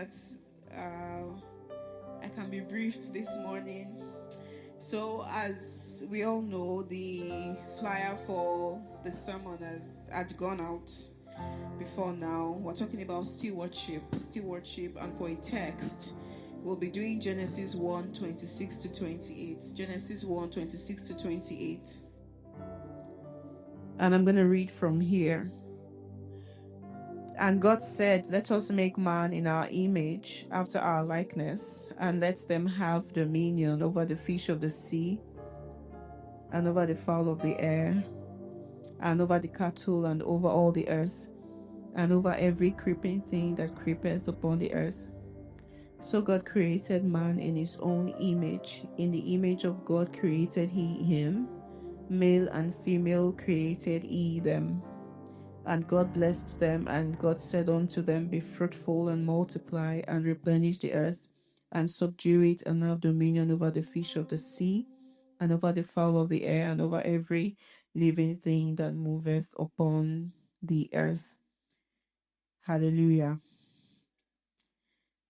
that I can be brief this morning. So, as we all know, the flyer for the sermon had gone out before now. We're talking about stewardship, and for a text, we'll be doing Genesis 1:26 to 28. Genesis 1:26 to 28. And I'm going to read from here. And God said, "Let us make man in our image, after our likeness, and let them have dominion over the fish of the sea, and over the fowl of the air, and over the cattle, and over all the earth, and over every creeping thing that creepeth upon the earth." So God created man in his own image. In the image of God created he him. Male and female created he them. And God blessed them, and God said unto them, "Be fruitful and multiply, and replenish the earth, and subdue it, and have dominion over the fish of the sea, and over the fowl of the air, and over every living thing that moveth upon the earth." Hallelujah.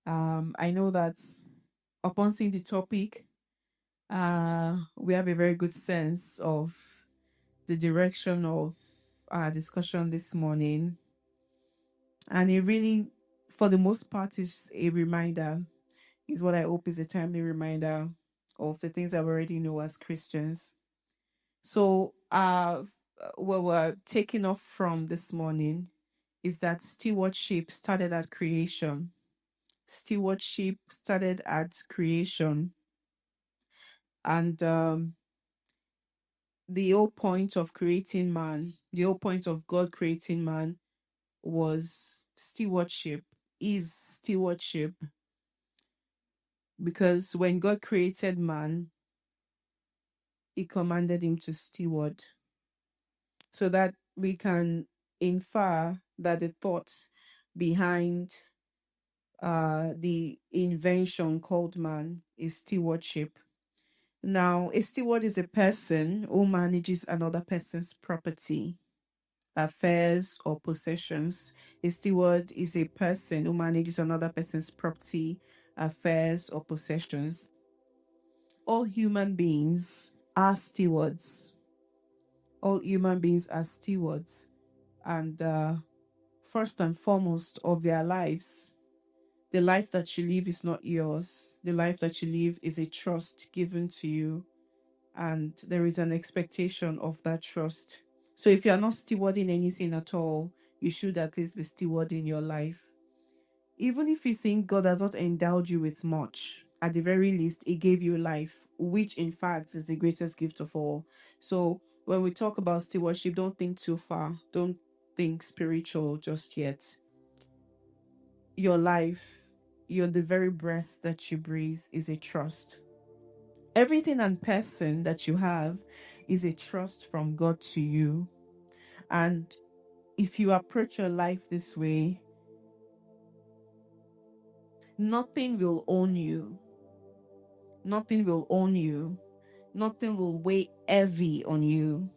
I know that upon seeing the topic, we have a very good sense of the direction of our discussion this morning. And it really, for the most part, is a reminder, is what I hope is a timely reminder of the things that we already know as Christians. So, what we're taking off from this morning is that stewardship started at creation. Stewardship started at creation. And the whole point of creating man, the whole point of God creating man was stewardship, is stewardship. Because when God created man, he commanded him to steward. So that we can infer that the thoughts behind the invention called man is stewardship. Now, a steward is a person who manages another person's property, affairs, or possessions. A steward is a person who manages another person's property, affairs, or possessions. All human beings are stewards. All human beings are stewards. And first and foremost of their lives, the life that you live is not yours. The life that you live is a trust given to you, and there is an expectation of that trust. So if you are not stewarding anything at all, you should at least be stewarding your life. Even if you think God has not endowed you with much, at the very least, he gave you life, which in fact is the greatest gift of all. So when we talk about stewardship, don't think too far. Don't think spiritual just yet. Your life, the very breath that you breathe is a trust. Everything and person that you have is a trust from God to you. And if you approach your life this way, nothing will own you. Nothing will own you. Nothing will weigh heavy on you.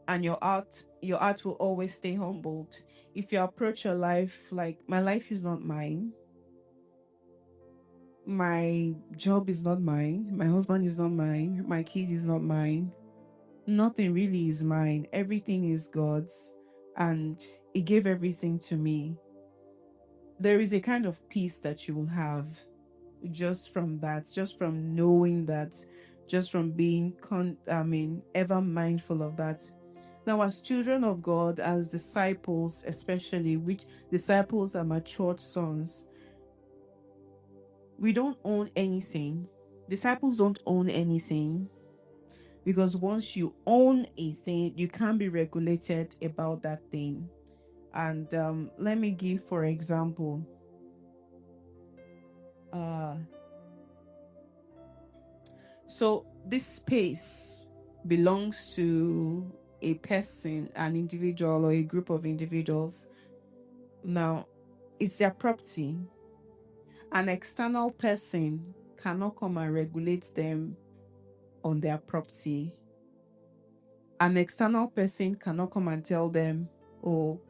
And your heart will always stay humbled. If you approach your life like, my life is not mine, my job is not mine, my husband is not mine, my kid is not mine, nothing really is mine, everything is God's, and he gave everything to me, there is a kind of peace that you will have just from that, just from knowing that, just from being ever mindful of that. Now, as children of God, as disciples, especially, which disciples are matured sons, we don't own anything. Disciples don't own anything, because once you own a thing, you can't be regulated about that thing. And let me give, for example, so this space belongs to a person, an individual, or a group of individuals. Now, it's their property. An external person cannot come and regulate them on their property. An external person cannot come and tell them, "Oh,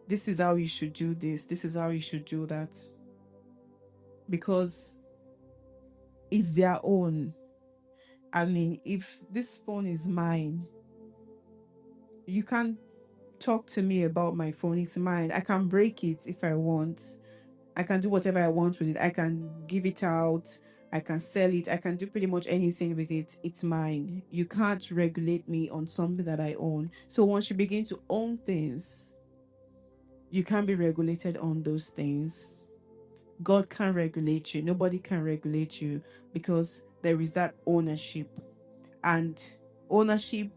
this is how you should do this is how you should do that." because it's their own. I mean, if this phone is mine, you can't talk to me about my phone. It's mine. I can break it if I want. I can do whatever I want with it. I can give it out. I can sell it. I can do pretty much anything with it. It's mine. You can't regulate me on something that I own. So once you begin to own things, you can't be regulated on those things. God can't regulate you. Nobody can regulate you because there is that ownership. And ownership,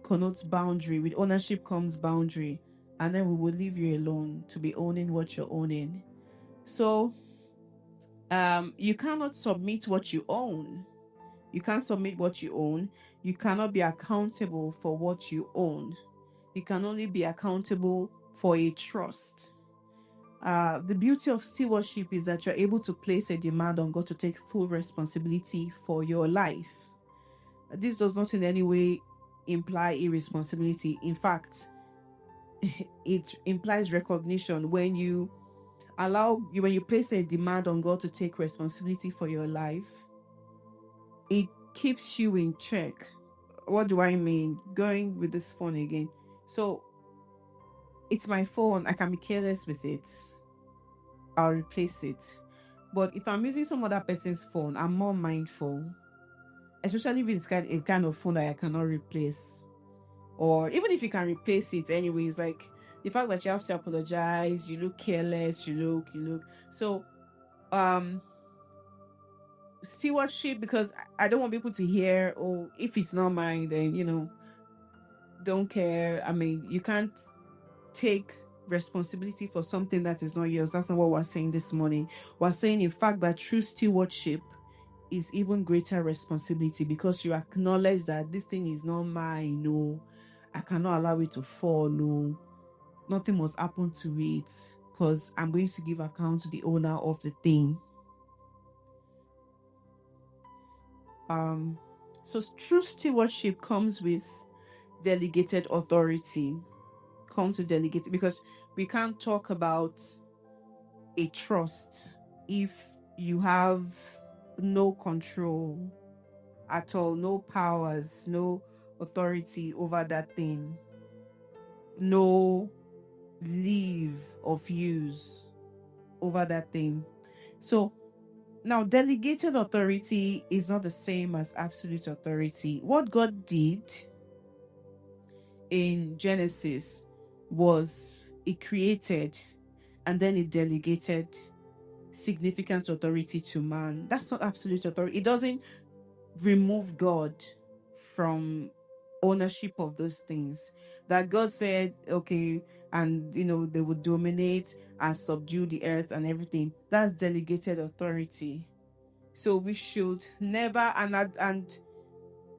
connotes boundary. With ownership comes boundary. And then we will leave you alone to be owning what you're owning. So you cannot submit what you own. You can't submit what you own. You cannot be accountable for what you own. You can only be accountable for a trust. The beauty of stewardship is that you're able to place a demand on God to take full responsibility for your life. This does not in any way imply irresponsibility. In fact, it implies recognition. When you place a demand on God to take responsibility for your life, it keeps you in check. What do I mean? Going with this phone again. So it's my phone. I can be careless with it. I'll replace it. But if I'm using some other person's phone, I'm more mindful. Especially if it's a kind of phone that I cannot replace. Or even if you can replace it anyways, like the fact that you have to apologize, you look careless, you look. So stewardship, because I don't want people to hear, oh, if it's not mine, then don't care. I mean, you can't take responsibility for something that is not yours. That's not what we're saying this morning. We're saying, in fact, that true stewardship is even greater responsibility, because you acknowledge that this thing is not mine. No, I cannot allow it to fall. No, nothing must happen to it, because I'm going to give account to the owner of the thing. So true stewardship comes with delegated authority. Because we can't talk about a trust if you have no control at all, no powers, no authority over that thing, no leave of use over that thing. So now, delegated authority is not the same as absolute authority. What God did in Genesis was He created and then He delegated significant authority to man. That's not absolute authority. It doesn't remove God from ownership of those things. That God said, okay, and they would dominate and subdue the earth and everything. That's delegated authority. So we should never, and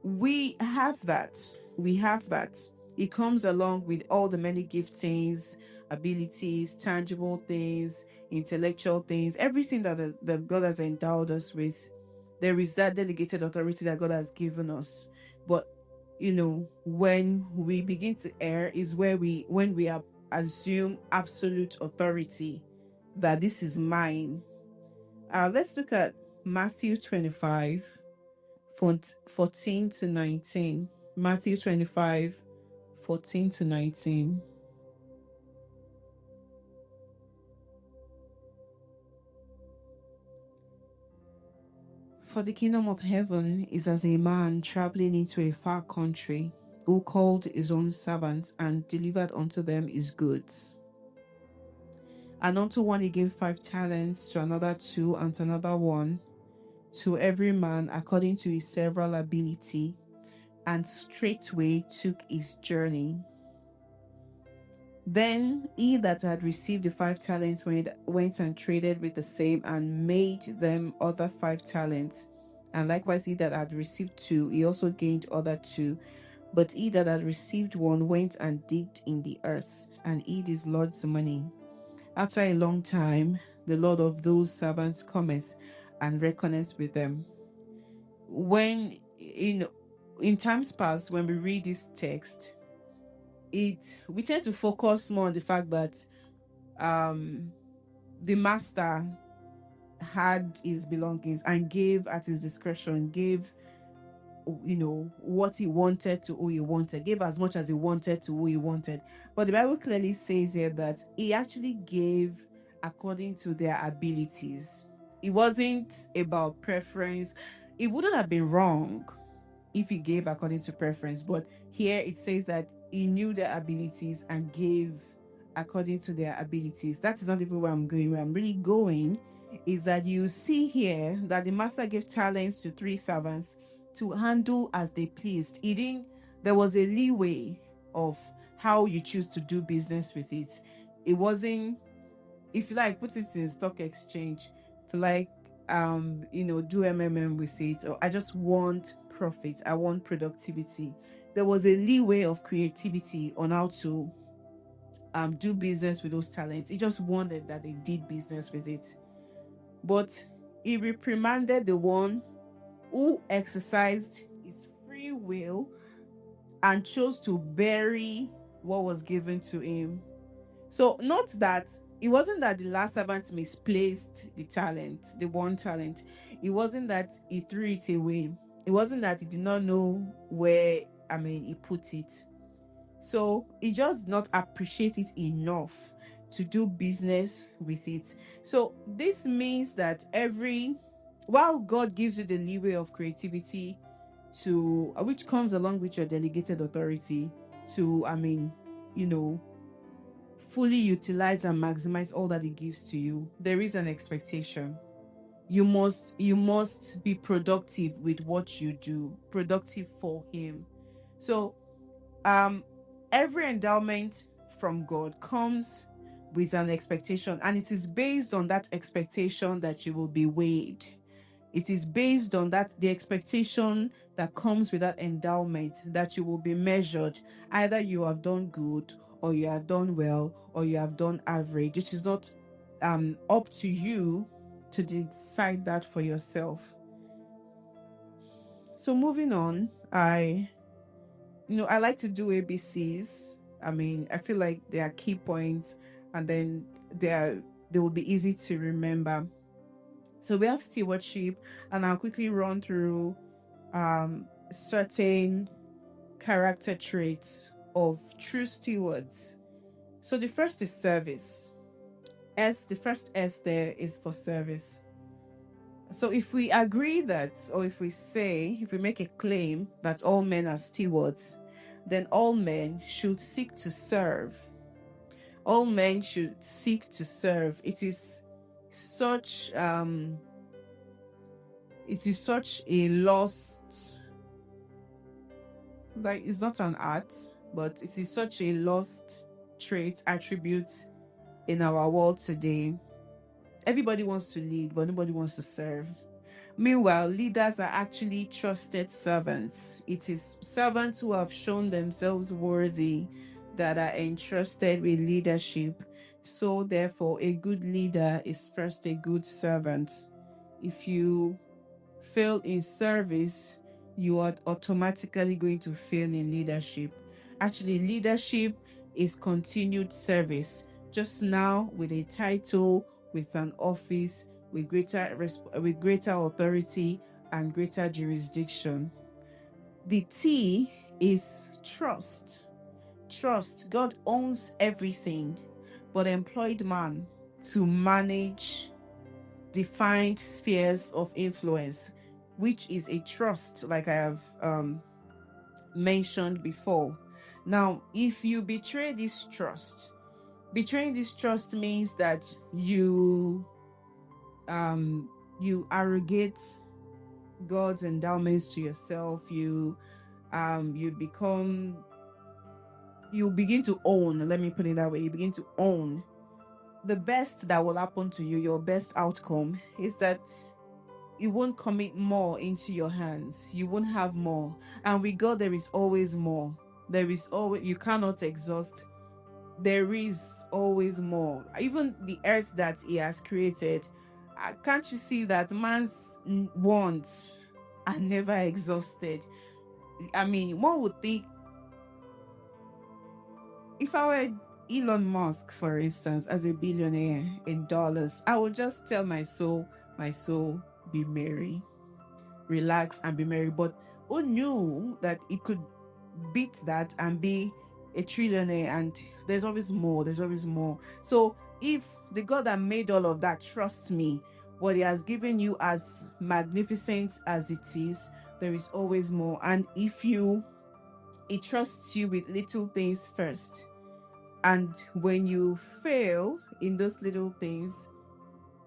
we have that. It comes along with all the many giftings, abilities, tangible things, intellectual things, everything that God has endowed us with. There is that delegated authority that God has given us. But when we begin to err is when we assume absolute authority, that this is mine. Let's look at Matthew 25, 14 to 19. Matthew 25, 14 to 19. For the kingdom of heaven is as a man traveling into a far country, who called his own servants and delivered unto them his goods. And unto one he gave 5 talents, to another 2, and to another 1, to every man according to his several ability, and straightway took his journey. Then he that had received the 5 talents went and traded with the same, and made them other 5 talents. And likewise he that had received 2, he also gained other 2. But he that had received 1 went and digged in the earth, and hid his Lord's money. After a long time, the Lord of those servants cometh and reckoneth with them. When in times past, when we read this text, we tend to focus more on the fact that the master had his belongings and gave at his discretion, gave, what he wanted to who he wanted, gave as much as he wanted to who he wanted. But the Bible clearly says here that he actually gave according to their abilities. It wasn't about preference. It wouldn't have been wrong if he gave according to preference, but here it says that he knew their abilities and gave according to their abilities. That is not even where I'm going. Where I'm really going is that you see here that the master gave talents to 3 servants to handle as they pleased. He didn't, there was a leeway of how you choose to do business with it. It wasn't, if you like, put it in stock exchange, if you like, do with it, or I just want profit, I want productivity. There was a leeway of creativity on how to do business with those talents. He just wanted that they did business with it. But he reprimanded the one who exercised his free will and chose to bury what was given to him. So note that it wasn't that the last servant misplaced the talent, the one talent. It wasn't that he threw it away. It wasn't that he did not know where, he put it. So he just not appreciate it enough to do business with it. So this means that while God gives you the leeway of creativity to, which comes along with your delegated authority to, fully utilize and maximize all that he gives to you, there is an expectation. You must be productive with what you do, productive for him. So every endowment from God comes with an expectation, and it is based on that expectation that you will be weighed. It is based on the expectation that comes with that endowment, that you will be measured. Either you have done good, or you have done well, or you have done average. It is not up to you to decide that for yourself. So moving on, I like to do ABCs. I feel like they are key points, and then they will be easy to remember. So we have stewardship, and I'll quickly run through certain character traits of true stewards. So the first is service. The first S there is for service. So if we agree that, or if we make a claim that all men are stewards, then all men should seek to serve. All men should seek to serve. It is such a lost, like, it's not an art, but it is such a lost attribute in our world today. Everybody wants to lead, but nobody wants to serve. Meanwhile, leaders are actually trusted servants. It is servants who have shown themselves worthy that are entrusted with leadership. So therefore, a good leader is first a good servant. If you fail in service, you are automatically going to fail in leadership. Actually, leadership is continued service, just now with a title, with an office, with greater authority and greater jurisdiction. The T is trust. Trust. God owns everything, but employed man to manage defined spheres of influence, which is a trust, like I have mentioned before. Now, if you betray this trust, betraying this trust means that you arrogate God's endowments to yourself. You begin to own, let me put it that way, you begin to own. The best that will happen to you, your best outcome, is that you won't commit more into your hands. You won't have more. And with God, there is always more. You cannot exhaust. There is always more. Even the earth that he has created, can't you see that man's wants are never exhausted? One would think, if I were Elon Musk, for instance, as a billionaire in dollars, I would just tell my soul, my soul, be merry. Relax and be merry. But who knew that it could beat that and be a trillionaire? And there's always more. There's always more. So if the God that made all of that trusts me, what He has given you, as magnificent as it is, there is always more. And if He trusts you with little things first, and when you fail in those little things,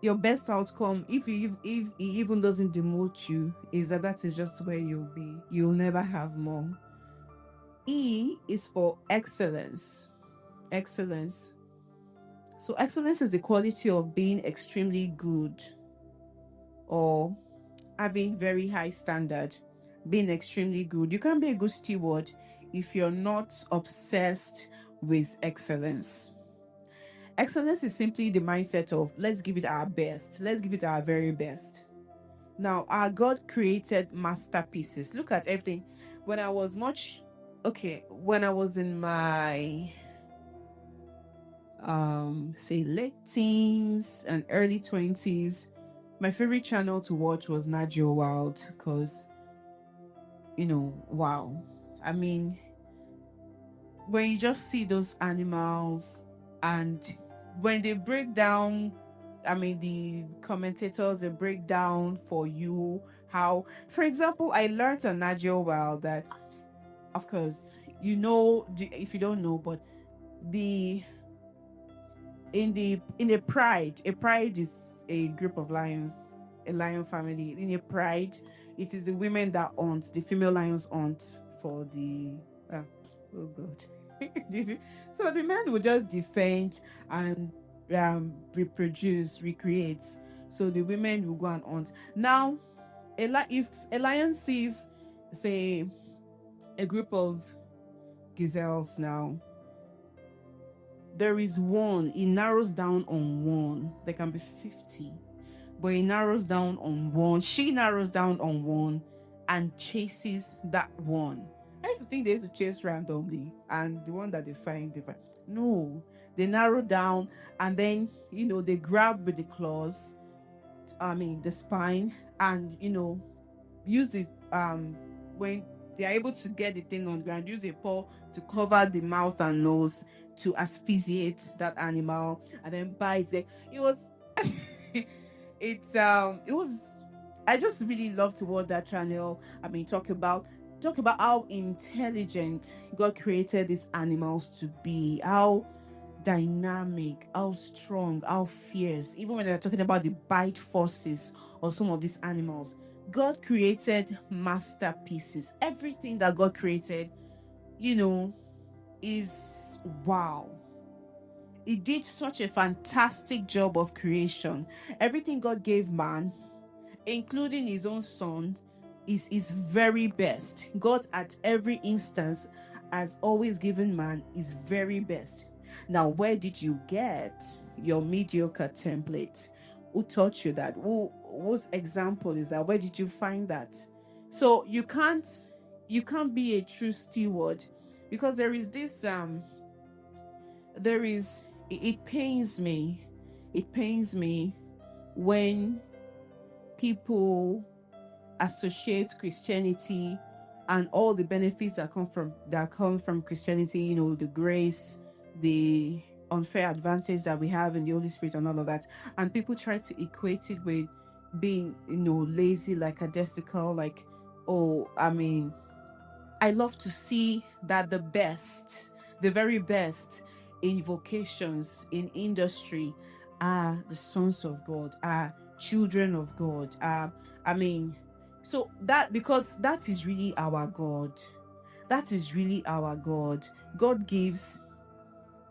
your best outcome, if he even doesn't demote you, is that is just where you'll be. You'll never have more. E is for excellence. Excellence. So excellence is the quality of being extremely good, or having very high standard, being extremely good. You can't be a good steward if you're not obsessed with excellence. Excellence is simply the mindset of, let's give it our best. Let's give it our very best. Now, our God created masterpieces. Look at everything. When I was in my say late teens and early 20s, my favorite channel to watch was Nat Geo Wild, because wow. I mean, when you just see those animals, and when they break down, the commentators, they break down for you how, for example, I learned on Nat Geo Wild that, of course, if you don't know, but in a pride is a group of lions, a lion family. In a pride, it is the women that hunt, the female lions hunt for the oh god. So the men will just defend and reproduce, recreate. So the women will go and hunt. Now, if a lion sees, say, a group of gazelles, now there is one, it narrows down on one. There can be 50, but it narrows down on one. She narrows down on one and chases that one. I used to think they used to chase randomly, and the one that they find, no, they narrow down, and then they grab with the claws, the spine, and use this when they are able to get the thing on the ground, use a paw to cover the mouth and nose to asphyxiate that animal, and then bite it. It was it was I just really love to watch that channel. Talk about how intelligent God created these animals to be, how dynamic, how strong, how fierce. Even when they're talking about the bite forces of some of these animals, God created masterpieces. Everything that God created, is wow. He did such a fantastic job of creation. Everything God gave man, including his own son, is his very best. God, at every instance, has always given man his very best. Now, where did you get your mediocre template? Who taught you that? Whose example is that? Where did you find that? So you can't be a true steward, because there is this it pains me when people associate Christianity and all the benefits that come from Christianity, the grace, the unfair advantage that we have in the Holy Spirit and all of that, and people try to equate it with being lazy, lackadaisical, I love to see that the very best in vocations, in industry, are the sons of God, are children of God. So because that is really our God. That is really our God. God gives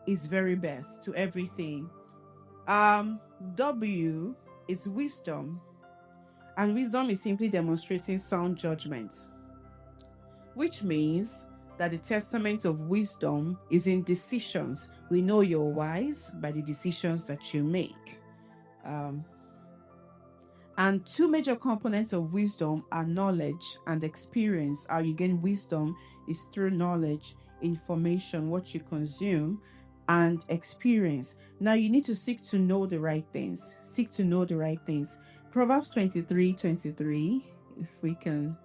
his very best to everything. W is wisdom. And wisdom is simply demonstrating sound judgment, which means that the testament of wisdom is in decisions. We know you're wise by the decisions that you make. And two major components of wisdom are knowledge and experience. How you gain wisdom is through knowledge, information, what you consume, and experience. Now you need to seek to know the right things. Seek to know the right things. Proverbs 23:23, if we can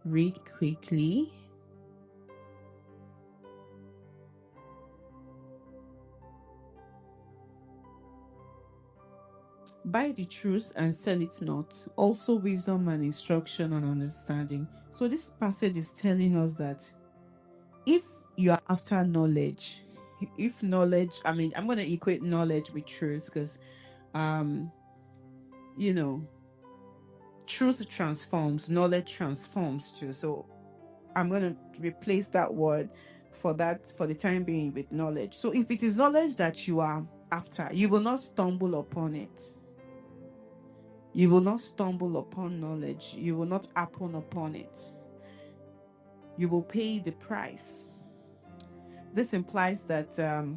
read quickly. Buy the truth and sell it not. Also wisdom and instruction and understanding. So this passage is telling us that if you are after knowledge, if knowledge, I mean, I'm going to equate knowledge with truth because, um, you know, truth transforms, knowledge transforms too. So I'm going to replace that word for the time being with knowledge. So if it is knowledge that you are after, you will not stumble upon it. You will not stumble upon knowledge. You will not happen upon it. You will pay the price. This implies that the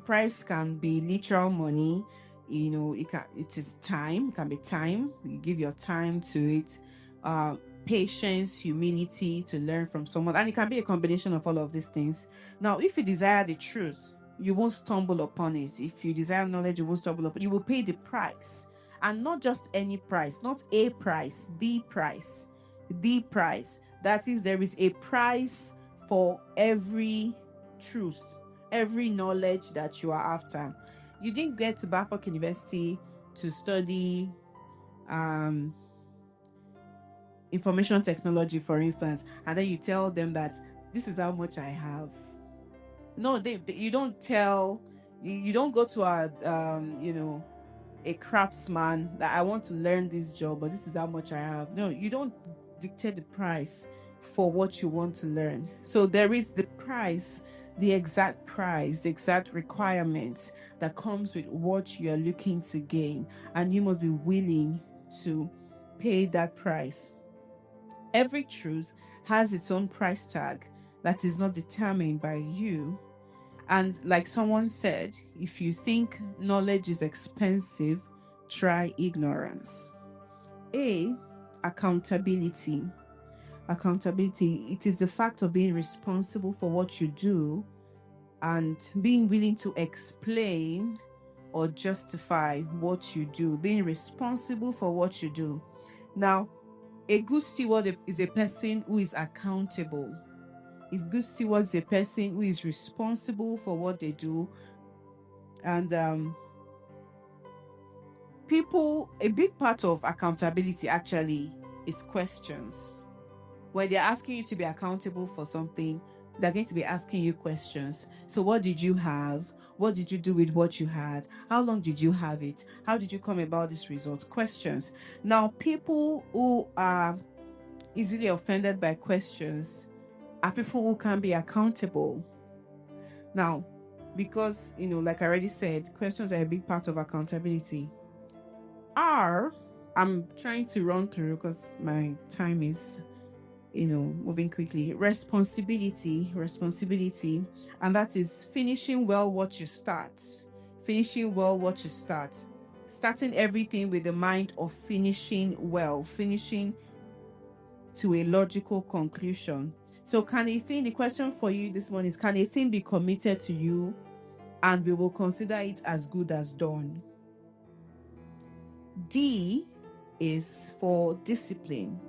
price can be literal money. It is time. It can be time. You give your time to it. Patience, humility to learn from someone, and it can be a combination of all of these things. Now, if you desire the truth, you won't stumble upon it. If you desire knowledge, you won't stumble upon it. You will pay the price, and not just any price, not a price, the price. That is, there is a price for every truth, every knowledge that you are after. You didn't get to Babcock University to study information technology, for instance, and then you tell them that this is how much I have. No, you don't tell. You don't go to a craftsman that I want to learn this job, but this is how much I have. No, you don't dictate the price for what you want to learn. So there is the price, the exact price, the exact requirements that comes with what you are looking to gain, and you must be willing to pay that price. Every truth has its own price tag that is not determined by you. And like someone said, if you think knowledge is expensive, try ignorance. Accountability. Accountability, it is the fact of being responsible for what you do and being willing to explain or justify what you do, being responsible for what you do. Now, a good steward is a person who is accountable. A good steward is a person who is responsible for what they do. And a big part of accountability actually is questions. When they're asking you to be accountable for something, they're going to be asking you questions. So what did you have? What did you do with what you had? How long did you have it? How did you come about this result? Questions. Now, people who are easily offended by questions are people who can be accountable. Now, because, like I already said, questions are a big part of accountability. I'm trying to run through because my time is moving quickly. Responsibility, and that is finishing well what you start. Starting everything with the mind of finishing well, finishing to a logical conclusion. So the question for you this morning is, can a thing be committed to you and we will consider it as good as done? D is for discipline.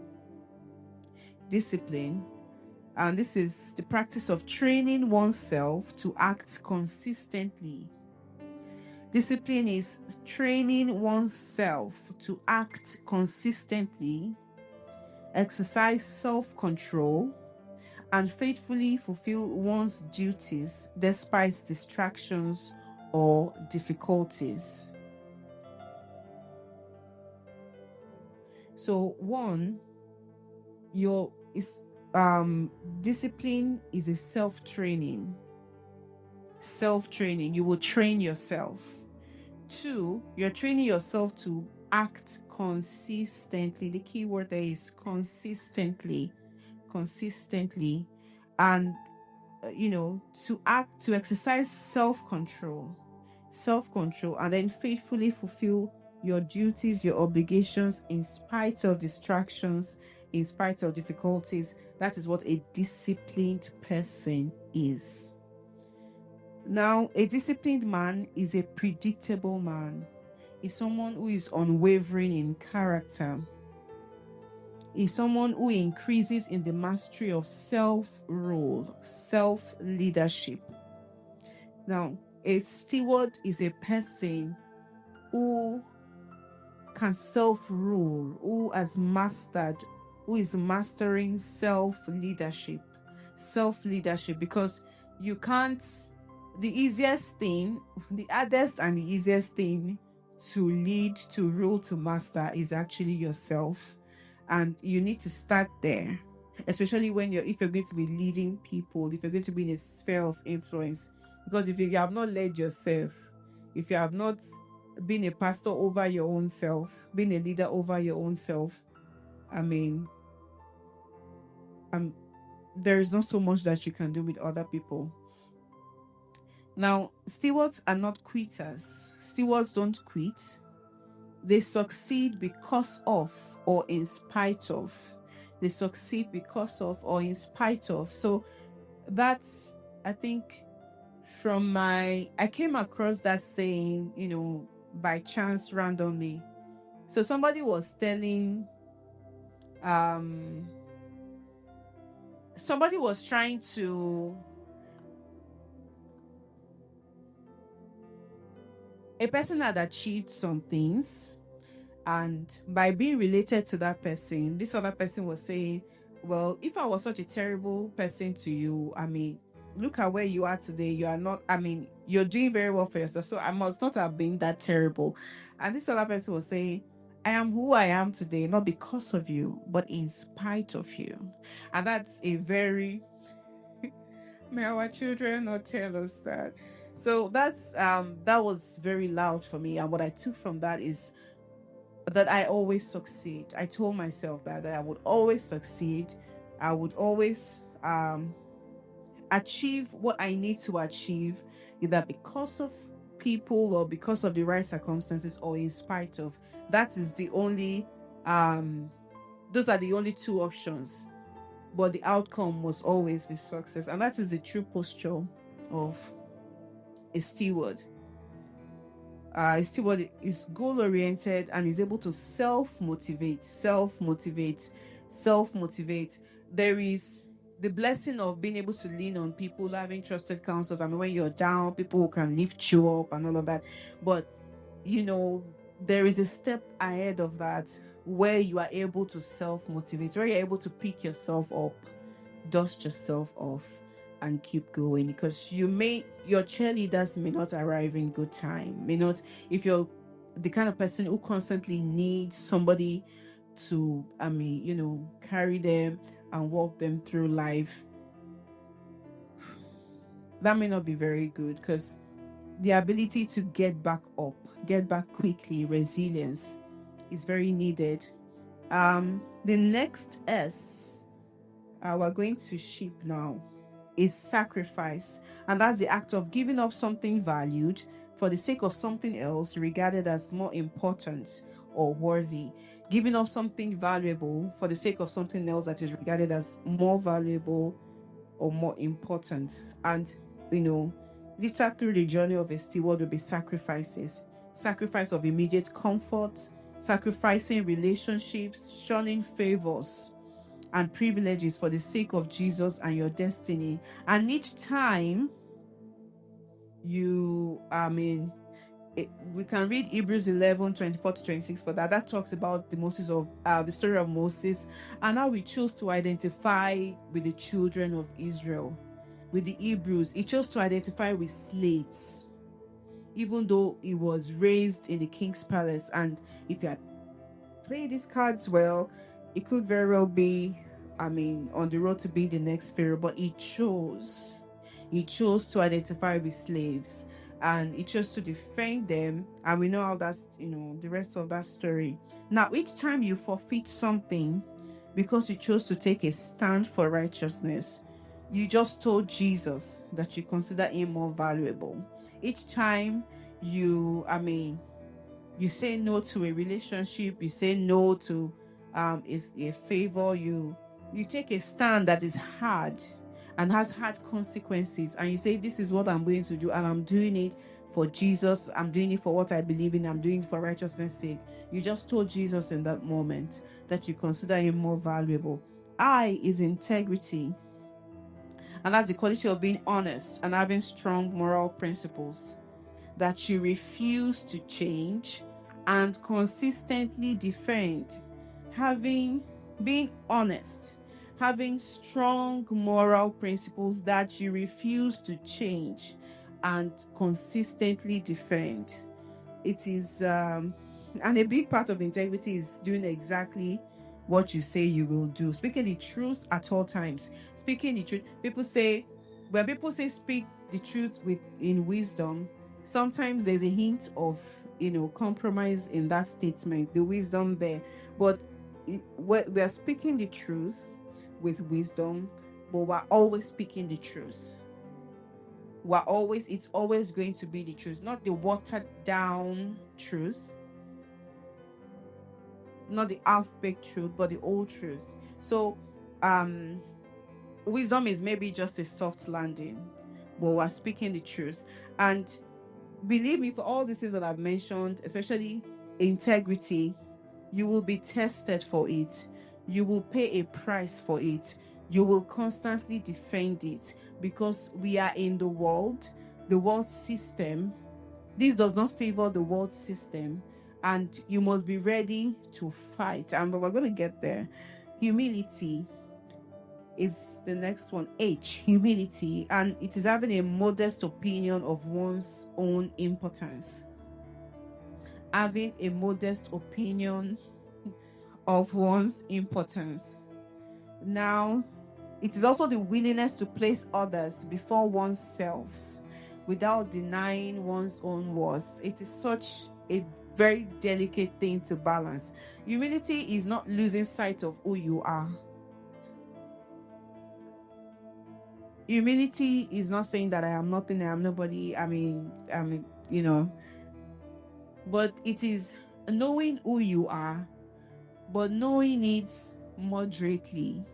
And this is the practice of training oneself to act consistently. Discipline is training oneself to act consistently, exercise self-control, and faithfully fulfill one's duties despite distractions or difficulties. So discipline is a self-training. You will train yourself. 2, you're training yourself to act consistently. The key word there is consistently, and to exercise self-control, and then faithfully fulfill your duties, your obligations, in spite of distractions, in spite of difficulties. That is what a disciplined person is. Now, a disciplined man is a predictable man. is someone who is unwavering in character, is someone who increases in the mastery of self-rule, self-leadership. Now, a steward is a person who can self-rule, who has mastered, who is mastering self-leadership, because you can't, the easiest thing, the hardest and the easiest thing to lead, to rule, to master is actually yourself. And you need to start there, especially when if you're going to be leading people, if you're going to be in a sphere of influence. Because if you have not led yourself, if you have not been a pastor over your own self, being a leader over your own self, I mean, there is not so much that you can do with other people. Now, stewards are not quitters. Stewards don't quit. They succeed because of or in spite of. They succeed because of or in spite of. So that's, I think, I came across that saying, by chance, randomly. So somebody was trying to, a person had achieved some things, and by being related to that person, this other person was saying, well, if I was such a terrible person to you, I mean, look at where you are today. You are not, I mean, you're doing very well for yourself, so I must not have been that terrible. And this other person was saying, I am who I am today, not because of you, but in spite of you. And that's a very, may our children not tell us that. So that's that was very loud for me. And what I took from that is that I always succeed. I told myself that I would always succeed. I would always achieve what I need to achieve, either because of people or because of the right circumstances or in spite of. That is the only those are the only two options, but the outcome must always be success. And that is the true posture of a steward. A steward is goal-oriented and is able to self-motivate. There is the blessing of being able to lean on people, having trusted counselors. I mean, when you're down, people who can lift you up and all of that. But, there is a step ahead of that where you are able to self-motivate, where you're able to pick yourself up, dust yourself off, and keep going. Because your cheerleaders may not arrive in good time, may not, if you're the kind of person who constantly needs somebody to, carry them and walk them through life, that may not be very good, because the ability to get back up, get back quickly, resilience is very needed. The next S, we're going to ship now, is sacrifice. And that's the act of giving up something valued for the sake of something else regarded as more important or worthy. Giving up something valuable for the sake of something else that is regarded as more valuable or more important. And, littered through the journey of a steward will be sacrifices. Sacrifice of immediate comfort, sacrificing relationships, shunning favors and privileges for the sake of Jesus and your destiny. And each time we can read Hebrews 11:24-26 for that. That talks about the story of Moses, and how we chose to identify with the children of Israel. With the Hebrews, he chose to identify with slaves, even though he was raised in the king's palace. And if you had played these cards well, it could very well be, on the road to being the next Pharaoh. But he chose to identify with slaves, and he chose to defend them. And we know how that's, the rest of that story. Now, each time you forfeit something because you chose to take a stand for righteousness, you just told Jesus that you consider him more valuable. Each time you say no to a relationship, you say no to a favor, you take a stand that is hard and has hard consequences, and you say, this is what I'm going to do, and I'm doing it for Jesus. I'm doing it for what I believe in. I'm doing it for righteousness' sake. You just told Jesus in that moment that you consider him more valuable. I is integrity. And that's the quality of being honest and having strong moral principles that you refuse to change and consistently defend. Being honest, having strong moral principles that you refuse to change and consistently defend. It is and a big part of integrity is doing exactly what you say you will do, speaking the truth at all times. Speaking the truth, when people say speak the truth in wisdom, sometimes there's a hint of compromise in that statement, the wisdom there. But we're speaking the truth with wisdom, but we're always speaking the truth. It's always going to be the truth, not the watered down truth, not the half-baked truth, but the old truth. So wisdom is maybe just a soft landing, but we're speaking the truth. And believe me, for all the things that I've mentioned, especially integrity, you will be tested for it. You will pay a price for it. You will constantly defend it, because we are in the world system. This does not favor the world system, and you must be ready to fight. And we're going to get there. Humility is the next one. H, humility, and it is having a modest opinion of one's own importance. Having a modest opinion of one's importance. Now, it is also the willingness to place others before oneself without denying one's own worth. It is such a very delicate thing to balance. Humility is not losing sight of who you are. Humility is not saying that I am nothing, I am nobody. But it is knowing who you are, but knowing it moderately.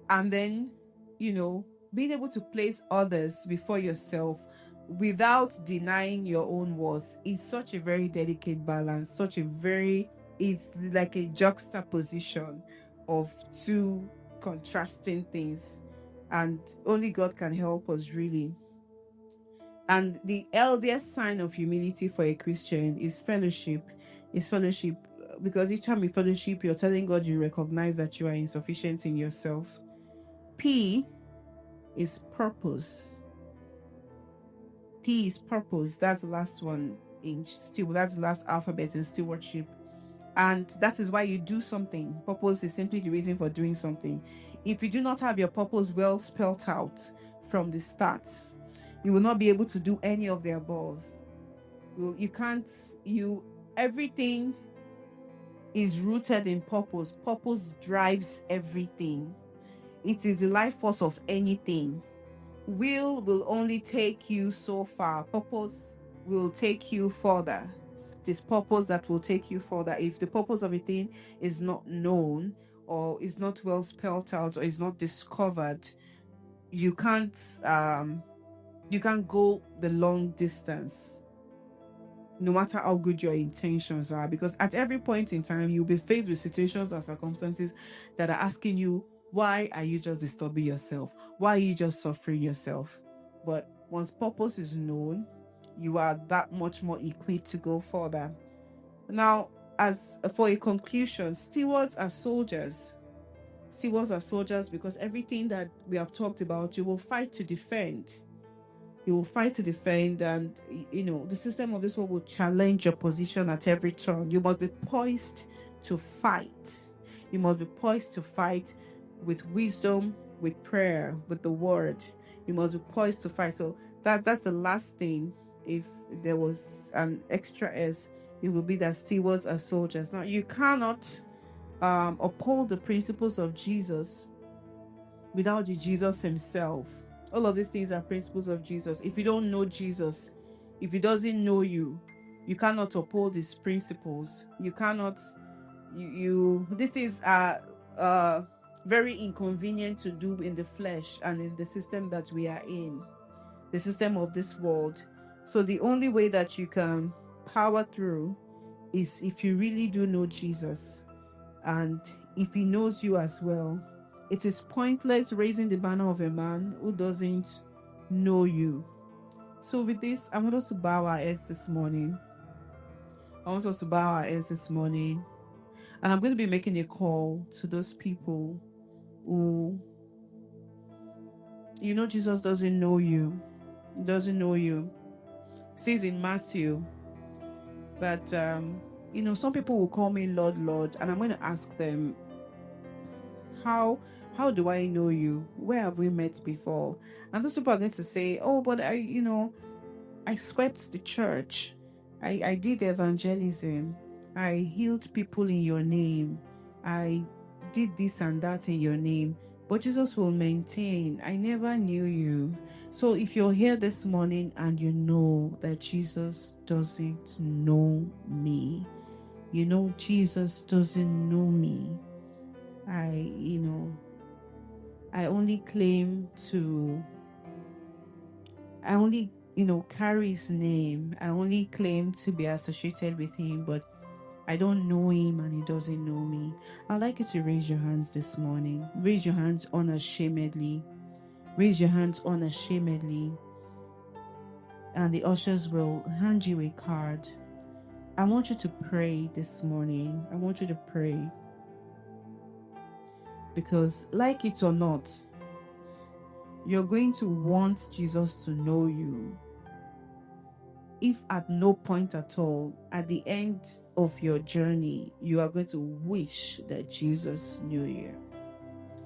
And then, being able to place others before yourself without denying your own worth is such a very delicate balance. It's like a juxtaposition of two contrasting things. And only God can help us, really. And the earliest sign of humility for a Christian is fellowship. Because each time you fellowship, you're telling God you recognize that you are insufficient in yourself. P is purpose. P is purpose. That's the last one that's the last alphabet in stewardship. And that is why you do something. Purpose is simply the reason for doing something. If you do not have your purpose well spelled out from the start, you will not be able to do any of the above. Everything is rooted in purpose. Purpose drives everything. It is the life force of anything. Will only take you so far. Purpose will take you further. It is purpose that will take you further. If the purpose of a thing is not known, or is not well spelled out, or is not discovered, you can't go the long distance, no matter how good your intentions are. Because at every point in time, you'll be faced with situations or circumstances that are asking you, why are you just disturbing yourself? Why are you just suffering yourself? But once purpose is known, you are that much more equipped to go further. Now, as for a conclusion, stewards are soldiers. Stewards are soldiers because everything that we have talked about, you will fight to defend. You will fight to defend, and the system of this world will challenge your position at every turn. You must be poised to fight. You must be poised to fight with wisdom, with prayer, with the word. You must be poised to fight. So that's the last thing. If there was an extra S, it would be that stewards are soldiers. Now, you cannot uphold the principles of Jesus without the Jesus himself. All of these things are principles of Jesus. If you don't know Jesus, if he doesn't know you, you cannot uphold his principles. You cannot. This is very inconvenient to do in the flesh and in the system that we are in, the system of this world. So the only way that you can power through is if you really do know Jesus, and if he knows you as well. It is pointless raising the banner of a man who doesn't know you. So with this, I want us to bow our heads this morning. And I'm going to be making a call to those people who, Jesus doesn't know you. Doesn't know you. It says in Matthew that, some people will call me Lord, Lord, and I'm going to ask them, how do I know you? Where have we met before? And those people are going to say, oh, but I swept the church. I did evangelism. I healed people in your name. I did this and that in your name. But Jesus will maintain, I never knew you. So if you're here this morning and you know that Jesus doesn't know me, Jesus doesn't know me. I only carry his name. I only claim to be associated with him, but I don't know him and he doesn't know me. I'd like you to raise your hands this morning. Raise your hands unashamedly. Raise your hands unashamedly. And the ushers will hand you a card. I want you to pray this morning. I want you to pray. Because, like it or not, you're going to want Jesus to know you. If at no point at all, at the end of your journey, you are going to wish that Jesus knew you.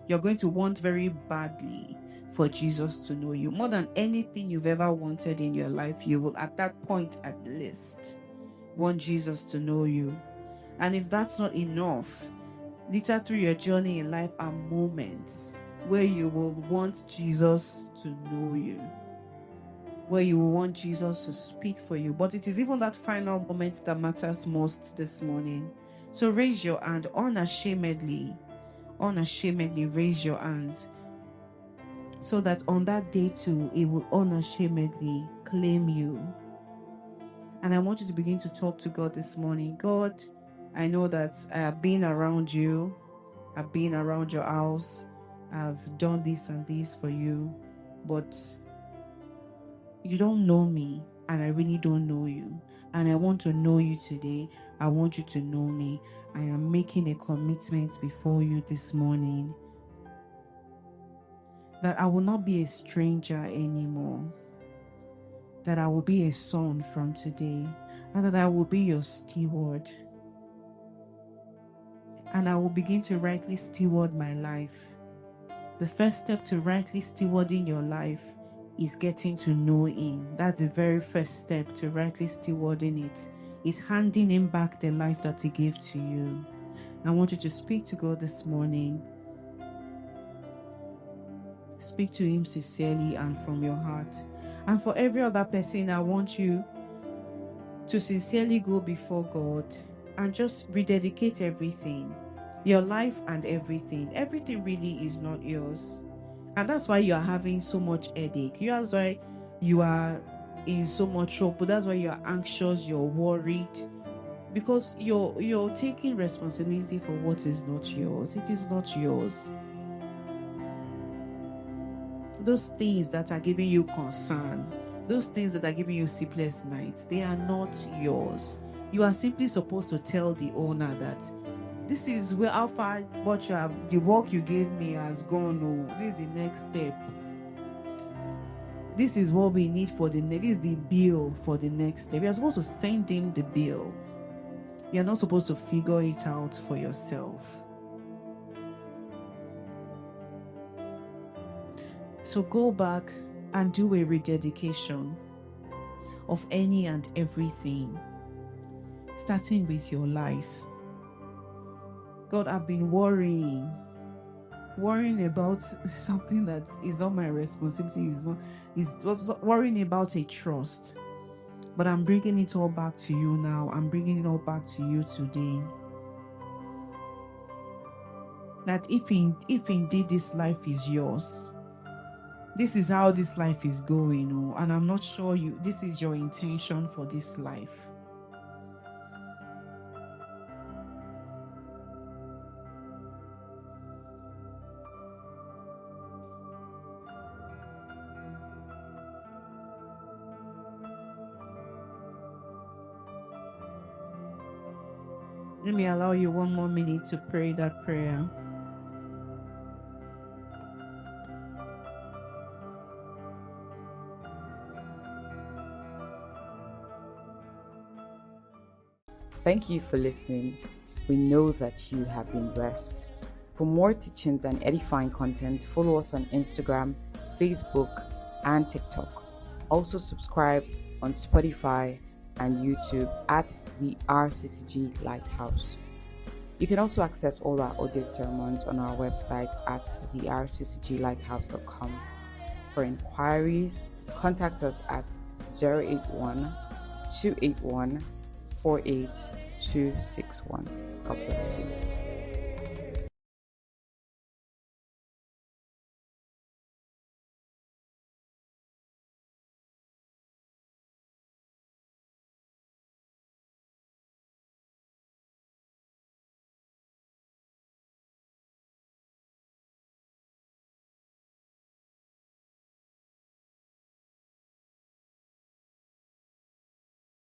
You're going to want very badly for Jesus to know you. More than anything you've ever wanted in your life, you will at that point at least want Jesus to know you. And if that's not enough, later through your journey in life are moments where you will want Jesus to know you, where you will want Jesus to speak for you. But it is even that final moment that matters most this morning. So raise your hand unashamedly raise your hands, so that on that day too, it will unashamedly claim you. And I want you to begin to talk to God this morning. God, I know that I have been around you. I've been around your house. I've done this and this for you. But you don't know me, and I really don't know you. And I want to know you today. I want you to know me. I am making a commitment before you this morning that I will not be a stranger anymore. That I will be a son from today. And that I will be your steward. And I will begin to rightly steward my life. The first step to rightly stewarding your life is getting to know him. That's the very first step to rightly stewarding it. Is handing him back the life that he gave to you. I want you to speak to God this morning. Speak to him sincerely and from your heart. And for every other person, I want you to sincerely go before God and just rededicate everything. Your life and everything. Everything really is not yours. And that's why you are having so much headache. That's why you are in so much trouble. That's why you are anxious, you're worried. Because you're taking responsibility for what is not yours. It is not yours. Those things that are giving you concern, those things that are giving you sleepless nights, they are not yours. You are simply supposed to tell the owner that this is where how far what you have, the work you gave me has gone. Oh, this is the next step. This is what we need for the next. This is the bill for the next step. You are supposed to send him the bill. You are not supposed to figure it out for yourself. So go back and do a rededication of any and everything, starting with your life. God, I've been worrying about something that is not my responsibility. Is worrying about a trust. But I'm bringing it all back to you now. I'm bringing it all back to you today. That if indeed this life is yours, this is how this life is going, and I'm not sure this is your intention for this life. Let me allow you 1 more minute to pray that prayer. Thank you for listening. We know that you have been blessed. For more teachings and edifying content, follow us on Instagram, Facebook, and TikTok. Also subscribe on Spotify and YouTube at the RCCG Lighthouse. You can also access all our audio sermons on our website at therccglighthouse.com. For inquiries, contact us at 081 281 48261. God bless.